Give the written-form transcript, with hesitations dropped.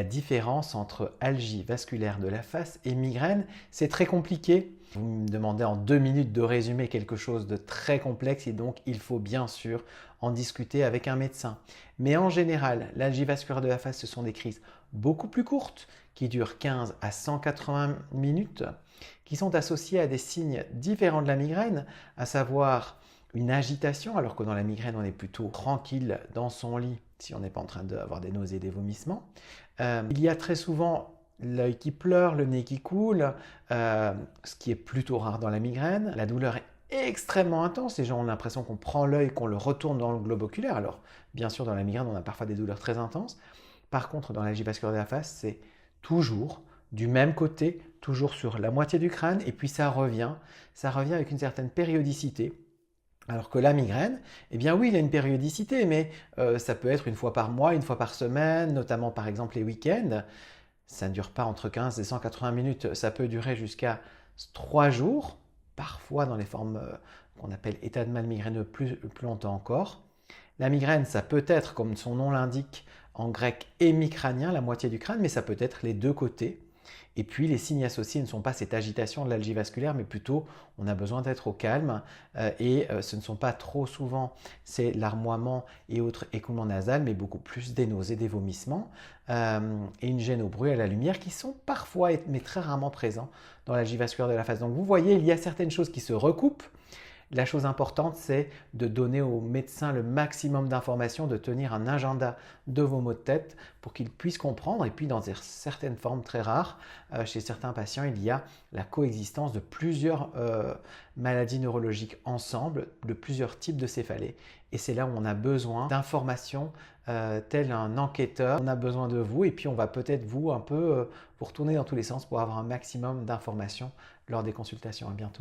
la différence entre algie vasculaire de la face et migraine. C'est très compliqué. Vous me demandez en 2 minutes de résumer quelque chose de très complexe et donc il faut bien sûr en discuter avec un médecin. Mais en général, l'algie vasculaire de la face, ce sont des crises beaucoup plus courtes qui durent 15 à 180 minutes, qui sont associées à des signes différents de la migraine, à savoir une agitation, alors que dans la migraine, on est plutôt tranquille dans son lit si on n'est pas en train d'avoir des nausées, des vomissements. Il y a très souvent l'œil qui pleure, le nez qui coule, ce qui est plutôt rare dans la migraine. La douleur est extrêmement intense, les gens ont l'impression qu'on prend l'œil, qu'on le retourne dans le globe oculaire. Alors, bien sûr, dans la migraine, on a parfois des douleurs très intenses. Par contre, dans l'algie vasculaire de la face, c'est toujours du même côté, toujours sur la moitié du crâne, et puis ça revient avec une certaine périodicité. Alors que la migraine, eh bien oui, il y a une périodicité, mais ça peut être une fois par mois, une fois par semaine, notamment par exemple les week-ends. Ça ne dure pas entre 15 et 180 minutes, ça peut durer jusqu'à 3 jours, parfois dans les formes qu'on appelle état de mal migraineux plus longtemps encore. La migraine, ça peut être, comme son nom l'indique, en grec hémicrânien, la moitié du crâne, mais ça peut être les deux côtés. Et puis les signes associés ne sont pas cette agitation de l'algie vasculaire, mais plutôt on a besoin d'être au calme et ce ne sont pas trop souvent c'est larmoiement et autres écoulements nasales, mais beaucoup plus des nausées, des vomissements et une gêne au bruit, à la lumière qui sont parfois, mais très rarement présents dans l'algie vasculaire de la face. Donc vous voyez, il y a certaines choses qui se recoupent. La chose importante, c'est de donner au médecin le maximum d'informations, de tenir un agenda de vos maux de tête pour qu'il puisse comprendre. Et puis, dans certaines formes très rares, chez certains patients, il y a la coexistence de plusieurs maladies neurologiques ensemble, de plusieurs types de céphalées. Et c'est là où on a besoin d'informations tel un enquêteur. On a besoin de vous et puis on va peut-être vous retourner dans tous les sens pour avoir un maximum d'informations lors des consultations. À bientôt.